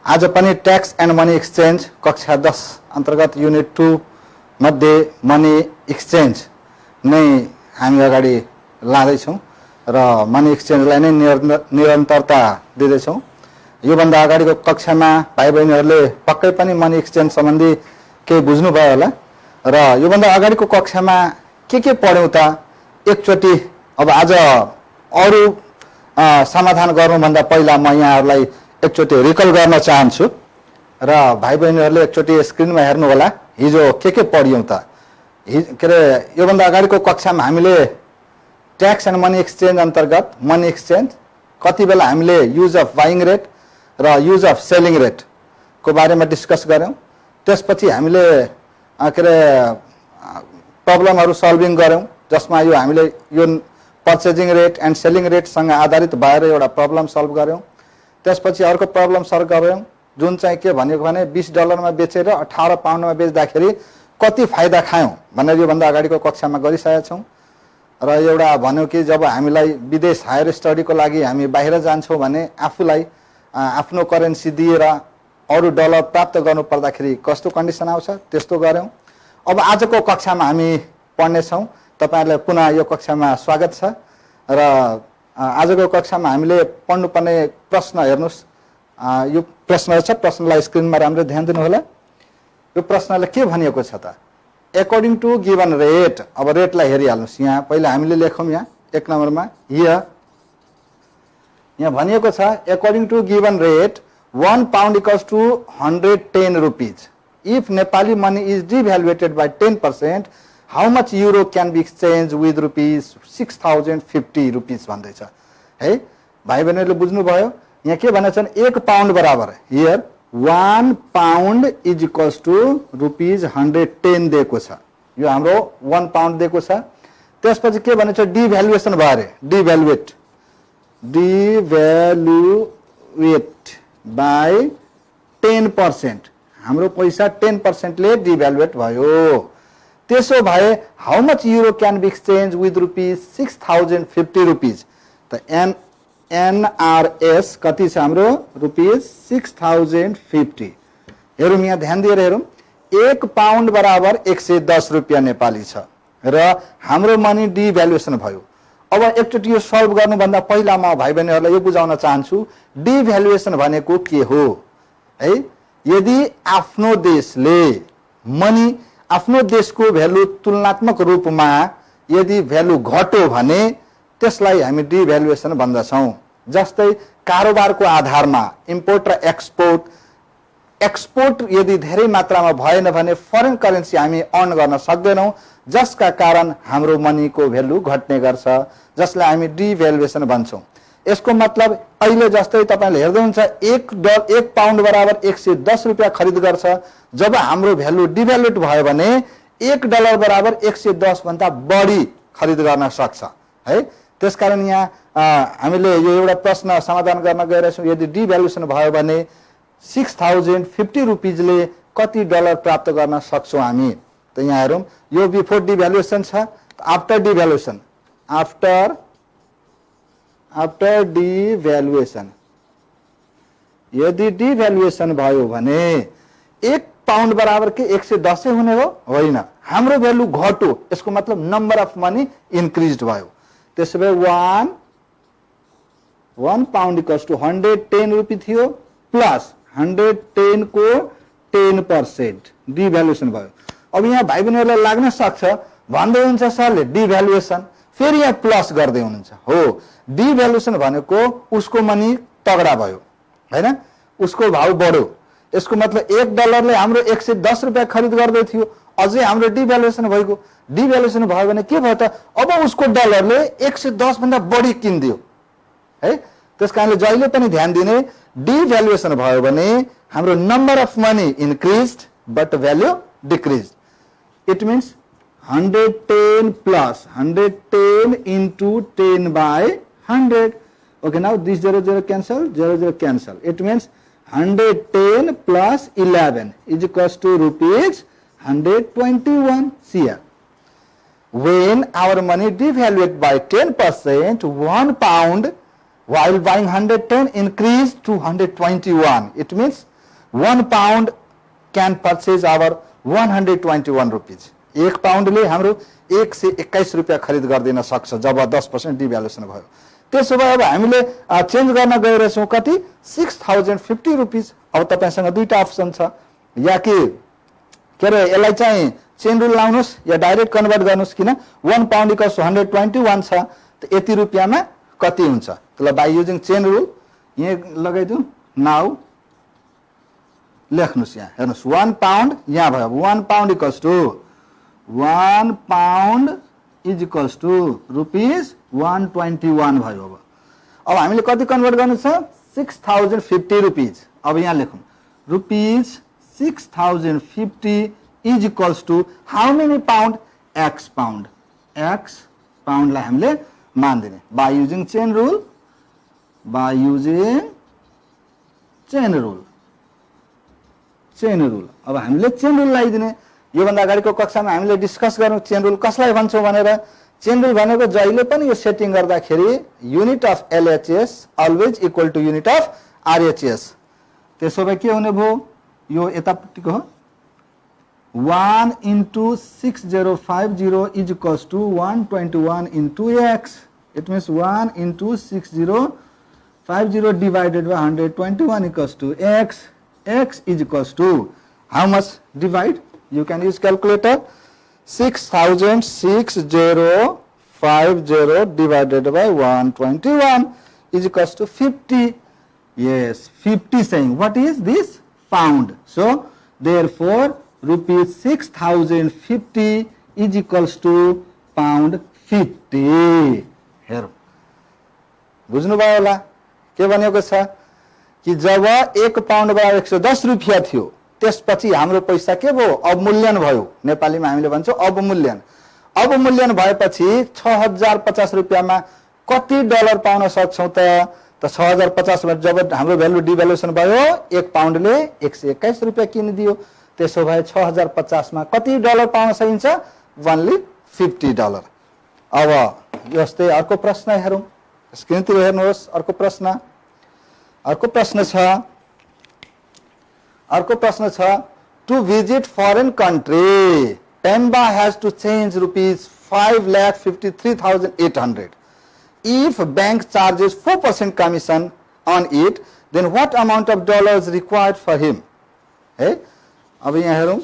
आज पनि tax and money exchange कक्षा 10 अन्तर्गत युनिट 2 मध्ये मनी एक्सचेन्ज नै हामी अगाडि लाँदैछौँ र मनी एक्सचेन्जलाई नै निरन्तरता दिँदैछौँ। योभन्दा अगाडिको कक्षामा भाइ बहिनीहरूले पक्कै पनि मनी एक्सचेन्ज सम्बन्धी केही बुझ्नुभयो होला र योभन्दा अगाडिको कक्षामा के पढ्यौँ त एकचोटि अब आज अरू समाधान गर्नुभन्दा पहिला म यहाँहरूलाई एकचोटि रिकल गर्न चाहन्छु र भाइ बहिनीहरूले एकचोटि स्क्रिनमा हेर्नु होला हिजो के पढ्यौँ त। के अरे योभन्दा अगाडिको कक्षामा हामीले ट्याक्स एन्ड मनी एक्सचेन्ज अन्तर्गत मनी एक्सचेन्ज कति बेला हामीले युज अफ बाइङ रेट र युज अफ सेलिङ रेटको बारेमा डिस्कस गऱ्यौँ। त्यसपछि हामीले के अरे प्रब्लमहरू सल्भिङ गऱ्यौँ जसमा यो हामीले यो पर्चेजिङ रेट एन्ड सेलिङ रेटसँग आधारित भएर एउटा प्रब्लम सल्भ गऱ्यौँ। त्यसपछि अर्को प्रब्लम सल्भ गऱ्यौँ जुन चाहिँ के भनेको भने $20 बेचेर 18 पाउन्डमा बेच्दाखेरि कति फाइदा खायौँ भनेर योभन्दा अगाडिको कक्षामा गरिसकेका छौँ। र एउटा भन्यो कि जब हामीलाई विदेश हायर स्टडीको लागि हामी बाहिर जान्छौँ भने आफूलाई आफ्नो करेन्सी दिएर अरू डलर प्राप्त गर्नु पर्दाखेरि कस्तो कन्डिसन आउँछ त्यस्तो गऱ्यौँ। अब आजको कक्षामा हामी पढ्नेछौँ। तपाईहरुलाई पुनः यो कक्षामा स्वागत छ र आजको कक्षामा हामीले पढ्नुपर्ने प्रश्न हेर्नुस्। यो प्रश्न छ, प्रश्नलाई स्क्रिनमा राम्रो ध्यान दिनु होला। यो प्रश्नले के भनिएको छ त अकॉर्डिंग टू गिवन रेट। अब रेटलाई हेरिहाल्नुस्। यहाँ पहिला हामीले लेखौँ यहाँ 1 नम्बरमा यहाँ भनिएको छ according to given rate 1 pound equals to 110 rupees. If Nepali money is devaluated by 10%, how much euro can be exchanged with rupees 6050 rupees भन्दैछ है। भाइ बहिनीले बुझ्नुभयो यहाँ के भनेको छ 1 पाउन्ड बराबर here 1 pound is equals to rupees 110 दिएको छ। यो हाम्रो 1 पाउन्ड दिएको छ। त्यसपछि के भनेको छ डिभ्यालुएसन भयो अरे डिभ्यालुएट by 10%। हाम्रो पैसा 10% ले डिभ्यालुएट भयो। त्यसो भए how much euro can be exchange with rupees 6050 rupees. त एनआरएस कति छ हाम्रो रुपीज 6050। हेरौँ यहाँ ध्यान दिएर हेरौँ 1 पाउन्ड बराबर 110 रुपियाँ नेपाली छ र हाम्रो मनी डिभ्यालुएसन भयो। अब एकचोटि यो सल्भ गर्नुभन्दा पहिला म भाइ बहिनीहरूलाई यो बुझाउन चाहन्छु डिभ्यालुएसन भनेको के हो है। यदि आफ्नो देशले मनी आफ्नो देशको भ्यालु तुलनात्मक रूपमा यदि भ्यालु घट्यो भने त्यसलाई हामी डिभ्यालुएसन भन्दछौँ। जस्तै कारोबारको आधारमा इम्पोर्ट र एक्सपोर्ट यदि धेरै मात्रामा भएन भने फरेन करेन्सी हामी अर्न गर्न सक्दैनौँ जसका कारण हाम्रो मनीको भ्यालु घट्ने गर्छ जसलाई हामी डिभ्यालुएसन भन्छौँ। यसको मतलब अहिले जस्तै तपाईले हेर्दै हुन्छ 1 पाउन्ड बराबर 110 रुपियाँ खरिद गर्छ। जब हाम्रो भ्यालु डिभ्यालुएट भयो भने $1 बराबर 110 भन्दा बढी खरिद गर्न सक्छ है। त्यसकारण यहाँ हामीले यो एउटा प्रश्न समाधान गर्न गइरहेछौँ। यदि डिभ्यालुएसन भयो भने 6050 रुपीजले कति डलर प्राप्त गर्न सक्छौँ हामी। त यहाँ हेरौँ यो बिफोर डिभ्यालुएसन छ। आफ्टर डिभ्यालुएसन आफ्टर डिभ्यालुएसन यदि डिभ्यालुएसन भयो भने 1 पाउन्ड बराबर के 110 हुने हो होइन। हाम्रो भ्यालु घट्यो यसको मतलब नम्बर अफ मनी इन्क्रिज्ड भयो। त्यसो भए 1 पाउन्ड इक्वल्स टु 110 रुपी थियो प्लस 110 को 10% डिभ्यालुएसन भयो। अब यहाँ भाइ बहिनीहरूलाई लाग्न सक्छ भन्दै हुन्छ सरले डिभ्यालुएसन फेरि यहाँ प्लस गर्दै हुनुहुन्छ हो। डिभ्यालुएसन भनेको उसको मनी तगडा भयो हैन, उसको भाउ बढ्यो। यसको मतलब $1 ले हाम्रो 110 रुपियाँ खरिद गर्दै थियो अझै हाम्रो डिभ्यालुएसन भएको। डिभ्यालुएसन भयो भने के भयो त अब उसको डलरले 110 भन्दा बढी किन्दियो है। त्यसकारणले जहिले पनि ध्यान दिने डिभ्यालुएसन भयो भने हाम्रो number of money increased but value decreased. It means 110 plus 110 into 10 by 100. Okay, now this 0 cancel, 0 cancel. It means 110 plus 11 is equals to rupees 121 CR. When our money devalued by 10%, 1 pound while buying 110 increased to 121. It means 1 pound can purchase our 121 rupees. 1 पाउन्डले हाम्रो 121 रुपियाँ खरिद गरिदिन सक्छ जब 10% devaluation भयो। त्यसो भए अब हामीले चेन्ज गर्न गइरहेछौँ कति 6050 रुपिज। अब तपाईसँग दुईटा अप्सन छ, या कि के अरे यसलाई चाहिँ चेन रुल लाउनुहोस् या डाइरेक्ट कन्भर्ट गर्नुहोस्। किन 1 पाउन्ड इक्वल्स 121 छ, त यति रुपियाँमा कति हुन्छ। त्यसलाई बाई युजिङ चेन रुल यहाँ लगाइदिउँ। नाउ लेख्नुहोस्, यहाँ हेर्नुहोस् 1 पाउन्ड यहाँ भयो। 1 pound equals to 1 pound is equals to rupees 121 भयो। अब हामीले कति कन्भर्ट गर्नु छ 6050 रुपिज। अब यहाँ लेखौँ rupees 6050 is equals to how many pound x pound. X पाउन्डलाई हामीले मान्दिने by using chain rule. By using chain rule, chain rule. अब हामीले चेन रुल लगाइदिने। योभन्दा अगाडिको कक्षामा हामीले डिस्कस गरौँ चेन रुल कसलाई भन्छौँ भनेर। चेन रुल भनेको जहिले पनि यो सेटिङ गर्दाखेरि unit of LHS always equal to unit of RHS. त्यसो भए के हुने भयो, यो यतापट्टिको हो 1 into 6050 is equals to 121 into x. It means 1 into 6050 divided by 121 equals to x. X is equals to how much? Divide. You can use calculator. 6050 divided by 121 is equals to 50. Yes, 50 saying what is this? Pound. So therefore rupees 6050 is equals to pound 50. हेरौँ, बुझ्नुभयो होला के भनेको छ कि जब 1 pound बराबर 110 रुपियाँ थियो त्यसपछि हाम्रो पैसा के भयो अवमूल्यन भयो। नेपालीमा हामीले भन्छौँ अवमूल्यन। अवमूल्यन भएपछि 6050 रुपियाँमा कति डलर पाउन सक्छौँ त 6050 मा जब हाम्रो भ्यालु डिभ्यालुएसन भयो 1 पाउन्डले 121 रुपियाँ किनिदियो। त्यसो भए 6050 मा कति डलर पाउन सकिन्छ ओन्ली 50 डलर। अब यस्तै अर्को प्रश्न हेरौँ, स्क्रिनतिर हेर्नुहोस्। अर्को प्रश्न छ to visit foreign country Pemba has to change rupees 5,53,800 if bank charges 4% commission on it then what amount of dollars required for him? है अब यहाँ हेरौँ,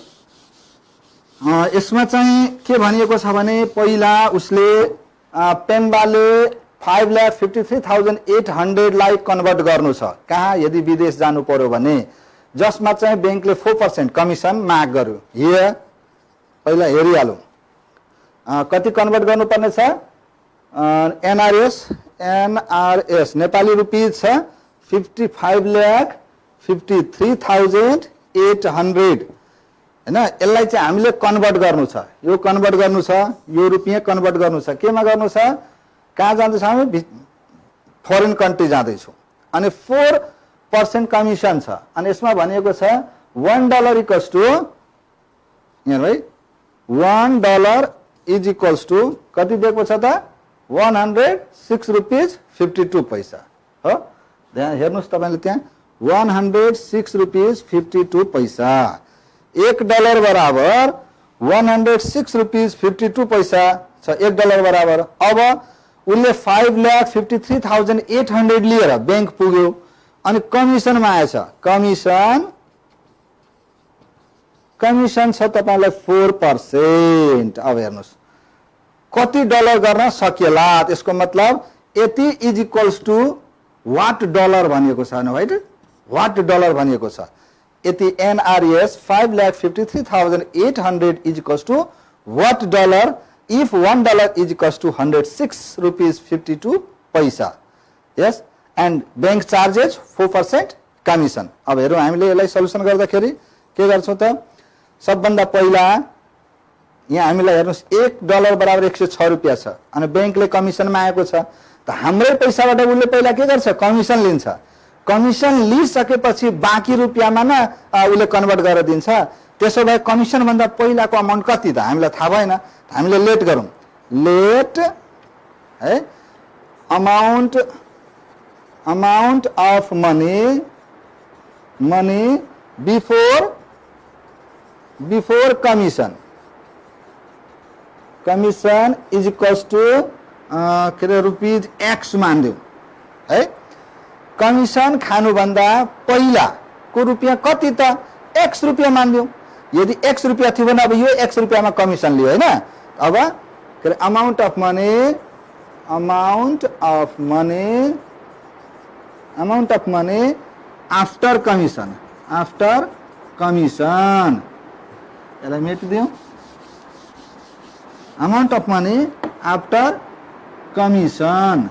यसमा चाहिँ के भनिएको छ भने पहिला उसले पेम्बाले 5,53,800 लाई कन्भर्ट गर्नु छ कहाँ यदि विदेश जानु पर्यो भने, जसमा चाहिँ बैंकले 4% कमिसन माग गर्यो। हियर पहिला हेरिहालौँ कति कन्भर्ट गर्नुपर्ने छ। एनआरएस नेपाली रुपीज छ 55,53,800 हैन। यसलाई चाहिँ हामीले कन्भर्ट गर्नु छ, यो कन्भर्ट गर्नु छ, यो रुपियाँ कन्भर्ट गर्नु छ। केमा गर्नु छ, कहाँ जाँदैछ हामी फरेन कन्ट्री जाँदैछौँ अनि 4% कमिसन छ। अनि यसमा भनिएको छ $1 इक्वल्स टु यहाँ है $1 इज इक्वल्स टु कति दिएको छ त 106 रुपीज 52 पैसा हो। त्यहाँ हेर्नुहोस् तपाईले त्यहाँ 106 रुपीज 52 पैसा। $1 बराबर 106 रुपीज 52 पैसा छ। $1 बराबर अब उसले 5,53,800 लिएर बैंक पुग्यो अनि कमिसनमा आएछ। कमिसन छ तपाईलाई 4%। अब हेर्नुहोस् कति डलर गर्न सकिएला, त्यसको मतलब यति is equals to what dollar भनिएको छ न भाइ, वाट डलर भनिएको छ यति। NRS 5,53,800 is equals to what dollar if $1 is equals to 106 rupees 52 पैसा। yes, and bank charges 4% commission। अब हेरौँ हामीले यसलाई सल्युसन गर्दाखेरि के गर्छौँ त, सबभन्दा पहिला यहाँ हामीलाई हेर्नुहोस् $1 बराबर 106 रुपियाँ छ अनि बैंकले कमिसनमा आएको छ त हाम्रै पैसाबाट उसले पहिला के गर्छ कमिसन लिन्छ। कमिसन लिइसकेपछि बाँकी रुपियाँमा न उसले कन्भर्ट गरेर दिन्छ। त्यसो भए कमिसन भन्दा पहिलाको अमाउन्ट कति त हामीलाई थाहा भएन, हामीले लेट गरौँ। लेट है amount of money before commission is equals to के अरे रुपीज एक्स मानिदिउँ है। कमिसन खानुभन्दा पहिलाको रुपियाँ कति त एक्स रुपियाँ मानिदिउँ। यदि एक्स रुपियाँ थियो भने अब यो एक्स रुपियाँमा कमिसन लियो होइन। अब के अरे amount of money after commission यसलाई मेटिदिउँ। Amount of money after commission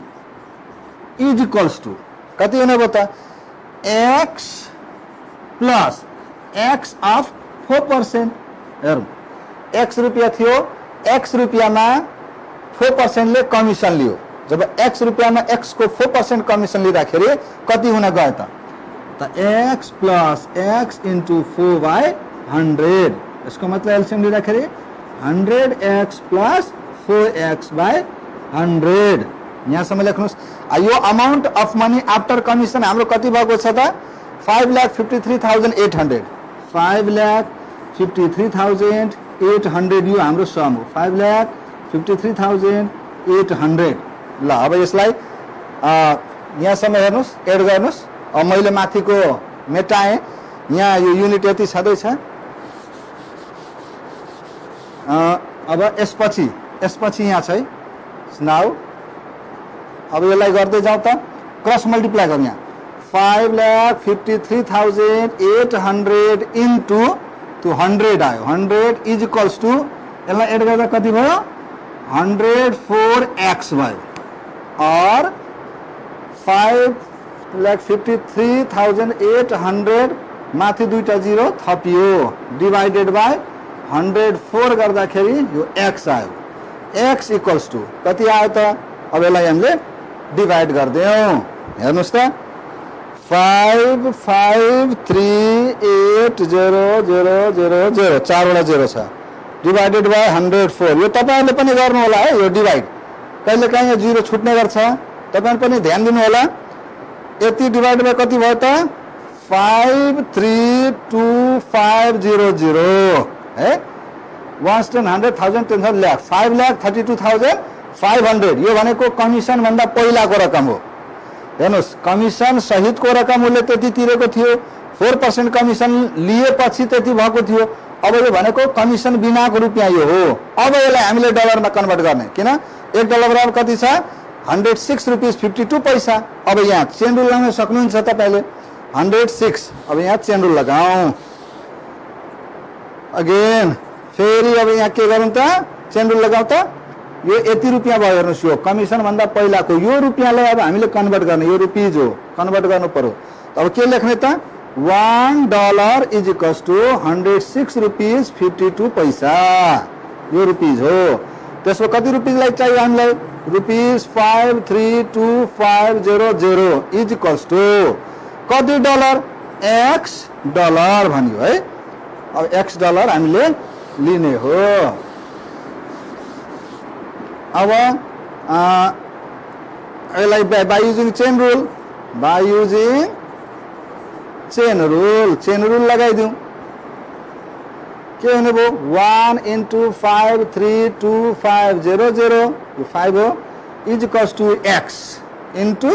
is equals to कति हुने भयो त एक्स प्लस एक्स अफ 4%। हेरौँ एक्स रुपियाँ थियो, एक्स रुपियाँमा 4%ले कमिसन लियो। जब एक्स रुपियाँमा एक्स को 4% कमिसन लिँदाखेरि कति हुन गयो त एक्स प्लस एक्स इंटू 4/100। यसको मतलब एलसीएम लिँदाखेरि 100x प्लस 4x/100। यहाँसम्म लेख्नुहोस्। यो amount of money after commission हाम्रो कति भएको छ त 5,53,800। 5,53,800 यो हाम्रो सम हो 5,53,800। ल अब यसलाई यहाँसम्म हेर्नुहोस्, एड गर्नुहोस्। अब मैले माथिको मेटाएँ, यहाँ यो युनिट यति छँदैछ। अब यसपछि यहाँ छ नाउ। अब यसलाई गर्दै जाउँ त क्रस मल्टिप्लाई गरौँ। यहाँ 5,53,800 इन्टु 100 आयो। 100 इज इक्वल्स टू यसलाई एड गर्दा कति भयो 104x भयो। और 5,53,800 माथि दुईटा जिरो थपियो डिवाइडेड बाई 104 गर्दाखेरि यो x आयो। x इक्वल्स टू कति आयो त अब यसलाई हामीले डिवाइड गरिदियौँ। हेर्नुहोस् त 5,53,8,0,0,0 चारवटा जेरो छ डिवाइडेड बाई 104। यो तपाईँहरूले पनि गर्नु होला है। यो डिवाइड कहिले काहीँ यो जिरो छुट्ने गर्छ, तपाईँहरू पनि ध्यान दिनु होला। यति डिवाइड बाई कति भयो त 5,325,000 है। 100,000 10,000 लाख 5,32,500। यो भनेको कमिसन भन्दा पहिलाको रकम हो। हेर्नुहोस् कमिसन सहितको रकम उसले त्यति तिरेको थियो, 4% कमिसन लिएपछि त्यति भएको थियो। अब यो भनेको कमिसन बिनाको रुपियाँ यो हो। अब यसलाई हामीले डलरमा कन्भर्ट गर्ने, किन $1 बराबर कति छ 106 रुपिस 52 पैसा। अब यहाँ चेन रुल लगाउन सक्नुहुन्छ तपाईले 106। अब यहाँ चेन रुल लगाऊ अगेन। फेरि अब यहाँ के गरौँ त चेन रुल लगाऊ त। यो यति रुपियाँ भयो हेर्नुहोस्, यो कमिसन भन्दा पहिलाको यो रुपियाँलाई अब हामीले कन्भर्ट गर्ने, यो रुपिज हो कन्भर्ट गर्नु पर्यो। अब के लेख्ने त $1 इज इक्वल्स टू 106 रुपिस 52 पैसा। यो रुपिज हो। त्यसको कति रुपिजलाई चाहियो हामीलाई ₹532,500 इज इक्वल्स टू कति डलर x डलर भन्यो है। अब x डलर हामीले लिने हो। अब यसलाई बाई युजिङ चेन रुल लगाइदिउँ। के हुने भयो 1 into 532,500 यो 5 हो is equals to x into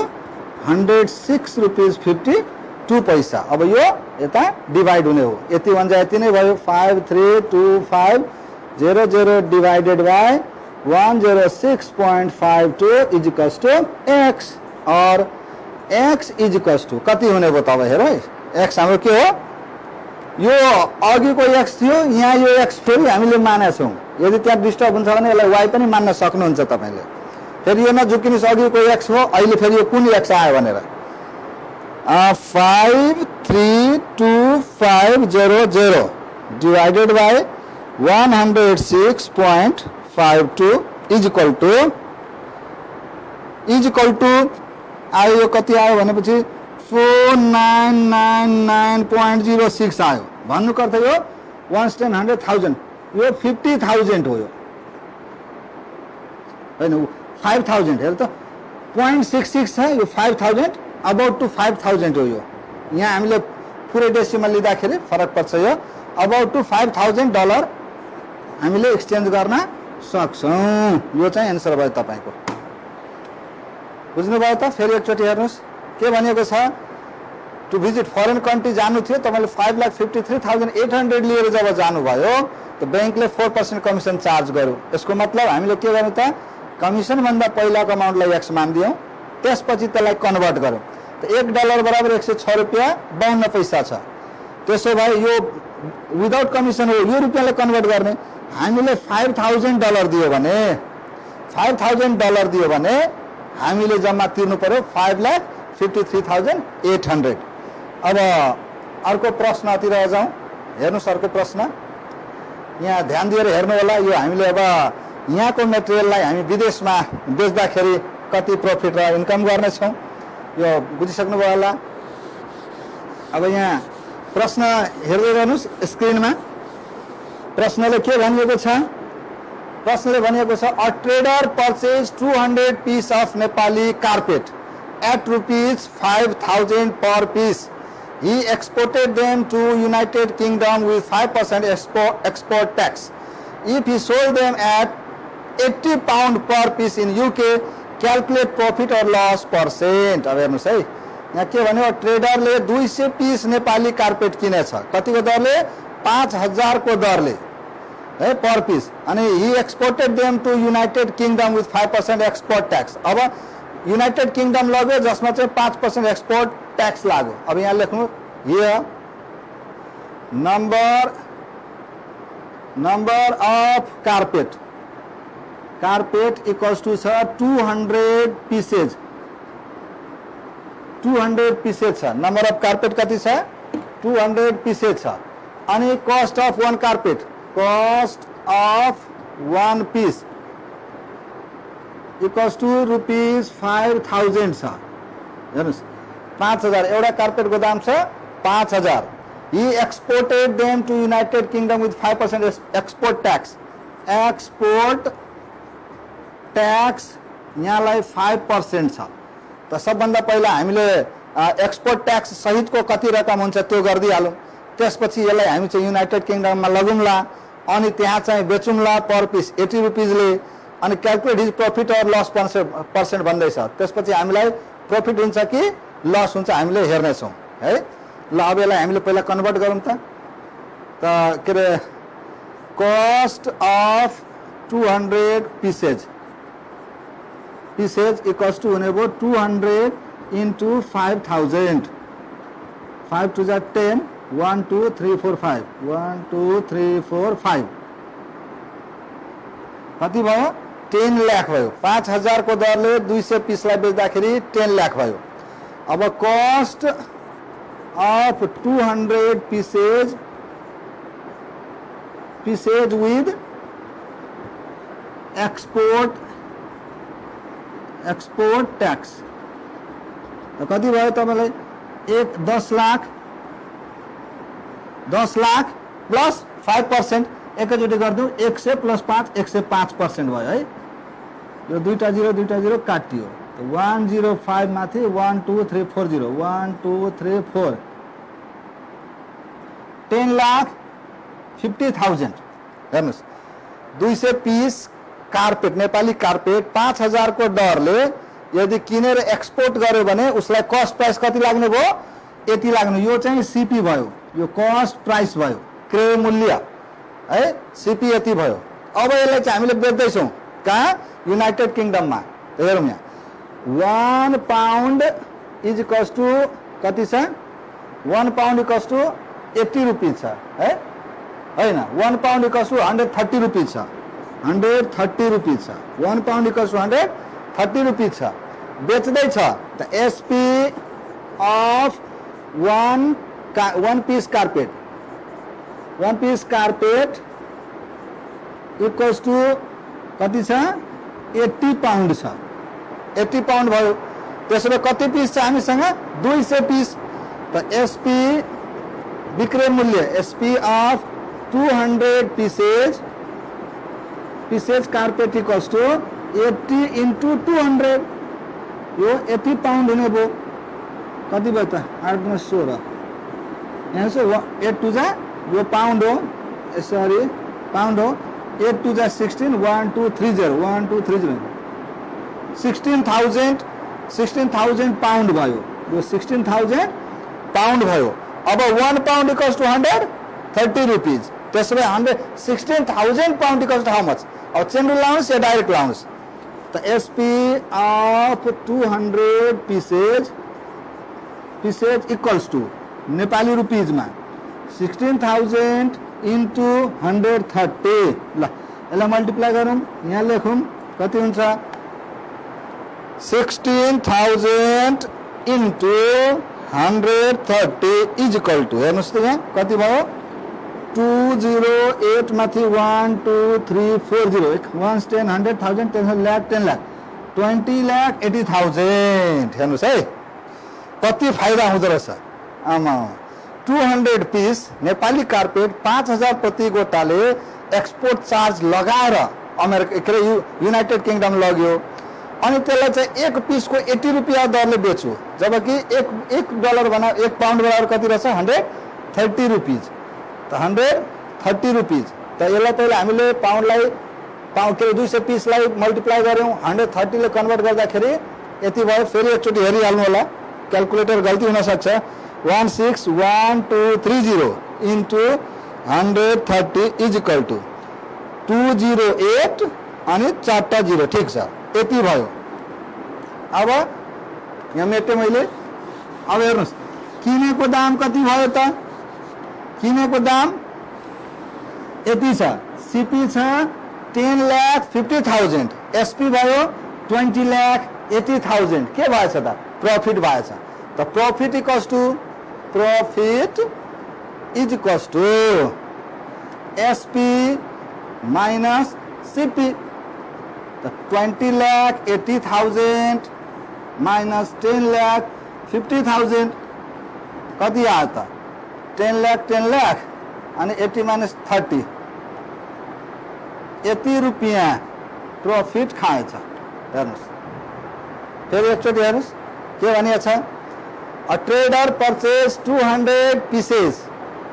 106 rupees 52 पैसा। अब यो यता डिवाइड हुने हो। यति भन्दा यति नै भयो 532,500 divided by 106.52 is equals to x। और x इज इक्वल्स टू कति हुने भयो तब हेर है। x हाम्रो के हो यो अघिको x थियो, यहाँ यो x फेरि हामीले मानेछौँ। यदि त्यहाँ डिस्टर्ब हुन्छ भने यसलाई y पनि मान्न सक्नुहुन्छ तपाईले। फेरि यो नझुकिनुहोस् अघिको x हो, अहिले फेरि यो कुन x आयो भनेर 532,500 divided by 106.52 is equal to आयो। यो कति आयो भनेपछि 4999.06 आयो। भन्नुको अर्थ यो 100,000 यो 50,000 हो। यो हैन 5,000 हेर त 0.66 छ। यो 5,000 अबाउट टु 5,000 हो। यो यहाँ हामीले पुरै डेसिमल लिँदाखेरि फरक पर्छ यो अबाउट टु $5,000 हामीले एक्सचेन्ज गर्न सक्छौँ। यो चाहिँ एन्सर भयो तपाईको। बुझ्नुभयो त? फेरि एकचोटि हेर्नुहोस् के भनेको छ, टु भिजिट फरेन कन्ट्री जानु थियो तपाईले 5,53,800 लिएर जब जानुभयो त बैंकले 4% कमिसन चार्ज गर्यो। यसको मतलब हामीले के गर्नु त, कमिसन भन्दा पहिलाको अमाउन्टलाई एक्स मान्दियौँ, त्यसपछि त्यसलाई कन्भर्ट गर्यौँ। त $1 बराबर 106 रुपैयाँ 52 पैसा छ। त्यसो भए यो विदाउट कमिसन हो, यो रुपैयाँलाई कन्भर्ट गर्ने हामीले $5,000 दियो भने $5,000 दियो भने हामीले जम्मा तिर्नु पर्यो 5,53,800। अब अर्को प्रश्नतिर जाउँ। हेर्नुहोस् अर्को प्रश्न, यहाँ ध्यान दिएर हेर्नु होला। यो हामीले अब यहाँको मेटेरियललाई हामी विदेशमा बेच्दाखेरि कति प्रफिट र इन्कम गर्नेछौँ यो बुझिसक्नुभयो होला। अब यहाँ प्रश्न हेर्दै गर्नुहोस् स्क्रिनमा। प्रश्नले के भनिएको छ, प्रश्नले भनिएको छ a trader purchase 200 piece of Nepali carpet at ₹5,000 per piece. He exported them to United Kingdom with 5% export tax. If he sold them at £80 per piece in UK, calculate profit or loss percent. अब हेर्नुहोस् है, यहाँ के भन्यो, ट्रेडरले 200 piece Nepali carpet किनेछ, कतिको दरले, 5,000 को दरले है पर पिस, अनि he exported them to United Kingdom with 5% export tax. अब यूनाइटेड किंगडम लग्यो जसमा चाहिँ 5% एक्सपोर्ट ट्याक्स लाग्यो। अब यहाँ लेख्नु here number of carpet equals to छ 200 पिसेज 200 पिसेज छ। नम्बर अफ कार्पेट कति छ, 200 पिसेज छ। अनि cost of one carpet, cost of one piece equals to ₹5,000 छ। हेर्नुहोस् 5,000 एउटा कार्पेटको दाम छ 5,000। He exported them to United Kingdom with 5% export tax. Export tax यहाँलाई 5% छ। त सबभन्दा पहिला हामीले एक्सपोर्ट ट्याक्स सहितको कति रकम हुन्छ त्यो गरिदिइहालौँ। त्यसपछि यसलाई हामी चाहिँ युनाइटेड किंगडममा लगौँला अनि त्यहाँ चाहिँ बेचौँला पर पिस 80 रुपीजले। अनि क्यालकुलेट हिज प्रफिट और लस पर्सेन्ट भन्दैछ। त्यसपछि हामीलाई प्रफिट हुन्छ कि लस हुन्छ हामीले हेर्नेछौँ है। ल अब यसलाई हामीले पहिला कन्भर्ट गरौँ त के अरे cost of 200 pieces equals to हुने भयो 200 इन्टु 5,000। 5 to 10, 1 2 3 4 5 1 2 3 4 5 कति भयो, 10 लाख भयो। 5,000 को दरले 200 पिसलाई बेच्दाखेरि 10 लाख भयो। अब cost of 200 pieces with export tax कति भयो तपाईलाई, 10 लाख प्लस 5%। एकैचोटि गरिदिउँ, 100 प्लस 5 105% भयो है। यो दुईटा 0 काटियो। 105 माथि 1 2 3 4 0 1 2 3 4 10,50,000। हेर्नुहोस् 200 पिस कार्पेट नेपाली कार्पेट 5,000 को दरले यदि किनेर एक्सपोर्ट गर्यो भने उसलाई कस्ट प्राइस कति लाग्ने भयो, 80 लाग्ने। यो चाहिँ सीपी भयो, यो कस्ट प्राइस भयो, क्रय मूल्य है, सीपी यति भयो। अब यसलाई चाहिँ हामीले बेच्दैछौँ कहाँ, युनाइटेड किंगडममा। हेरौँ यहाँ 1 पाउन्ड इज इक्वल्स टु कति छ, 1 पाउन्ड इक्वल्स टु 80 रुपीज छ है, होइन 1 पाउन्ड इक्वल्स टु 130 रुपीज छ। 130 रुपीज छ। 1 पाउन्ड इक्वल्स टु 130 रुपीज छ। बेच्दैछ त SP of 1 piece carpet 1 piece carpet equals to कति छ, 80 पाउन्ड छ। 80 पाउन्ड भयो। त्यसो भए कति पिस छ हामीसँग, 200 पिस। त एसपी विक्रय मूल्य SP of 200 pieces carpet equals to 80 into 200। यो 80 पाउन्ड हुने भयो। कति भयो त, 8 16 यहाँ से 8 टू जा यो पाउन्ड हो, सरी पाउन्ड हो, 8 टू जा 16, 1230 16,000 पाउन्ड भयो, यो 16,000 पाउन्ड भयो। अब 1 पाउन्ड इक्वल्स टु 130 रुपीज, त्यसो भए 16,000 pound equals to how much? अब चेन रुल लाउनुहोस् या डाइरेक्ट लाउनुहोस् त SP of 200 pieces equals to Nepali रुपीजमा 16,000 into 130, ल यसलाई मल्टिप्लाई गरौँ, यहाँ लेखौँ कति हुन्छ? 16,000 into 130 इज इक्वल टु, हेर्नुहोस् त यहाँ कति भयो? 208 माथि 1 2 3 4 0, 1 10 100 1000 10 लाख 10 लाख 20,80,000। हेर्नुहोस् है कति फाइदा हुँदो रहेछ। आमा 200 पिस नेपाली कार्पेट 5,000 प्रति गोटाले एक्सपोर्ट चार्ज लगाएर अमेरिका के युनाइटेड किङडम लग्यो, अनि त्यसलाई चाहिँ 1 पिसको 80 रुपियाँ दरले बेच्यो, जबकि एक डलर बना 1 पाउन्ड बराबर कति रहेछ? 130 रुपीज। त 130 रुपीज त यसलाई पहिले हामीले पाउन्डलाई के 200 पिसलाई मल्टिप्लाई गऱ्यौँ, 130 ले कन्भर्ट गर्दाखेरि यति भयो। फेरि एकचोटि हेरिहाल्नु होला, क्यालकुलेटर गल्ती हुनसक्छ। 16,1230 इन्टु 130 इज इक्वल टु 208 अनि 4टा 0, ठिक छ, यति भयो। अब यहाँ मेटे मैले, अब हेर्नुहोस् किनेको दाम कति भयो त? किनेको दाम यति छ, सिपी छ 10,50,000, एसपी भयो 20,80,000, के भएछ त? प्रॉफिट भएछ। त profit equals to SP minus CP. त 20,80,000 माइनस 10,50,000 कति आयो त? 10 लाख अनि 80 माइनस 30, यति रुपियाँ प्रॉफिट खाएछ। हेर्नुहोस् फेरि एकचोटि हेर्नुहोस् के भनिएको छ? A trader purchased 200 pieces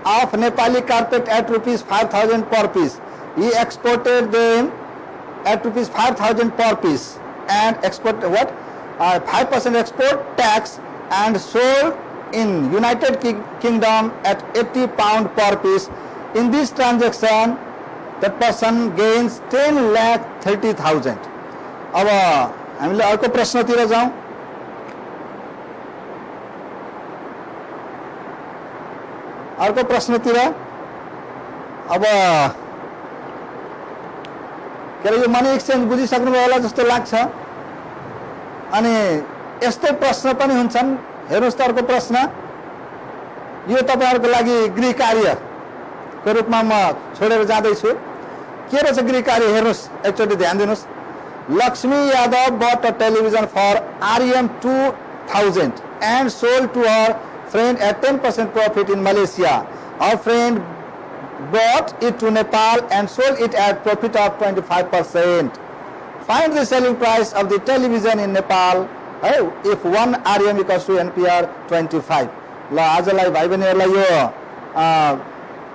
of Nepali carpet at ₹5,000 per piece. He exported them at ₹5,000 per piece and exported what? 5% export tax and sold in United Kingdom at 80 pound per piece. In this transaction, that person gains 10,30,000. अब हामीले अर्को प्रश्नतिर जाउँ। अर्को प्रश्नतिर अब के यो money exchange बुझिसक्नुभयो होला जस्तो लाग्छ। अनि यस्तै प्रश्न पनि हुन्छन्। हेर्नुहोस् त अर्को प्रश्न, यो तपाईहरुको लागि गृह कार्यको रूपमा म छोडेर जाँदैछु। के रहेछ गृह कार्य हेर्नुहोस्, एकचोटि ध्यान दिनुहोस्। Lakshmi Yadav bought a television for RM 2000 and sold to her friend at 10% profit in Malaysia. Her friend brought it to Nepal and sold it at profit of 25%. Find the selling price of the television in Nepal if 1 RM equals to NPR 25. ल आजलाई भाइ बहिनीहरुलाई यो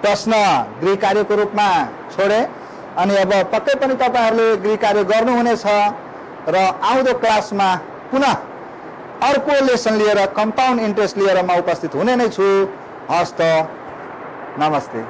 प्रश्न गृह कार्यको रूपमा छोडे। अनि अब पक्कै पनि तपाईहरुले गृह कार्य गर्नुहुनेछ र आउँदो क्लासमा पुनः अर्को लेसन लिएर कम्पाउन्ड इन्ट्रेस्ट लिएर म उपस्थित हुने नै छु। हस्त नमस्ते।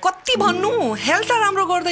कति भन्नु हेल्थ राम्रो गर्दै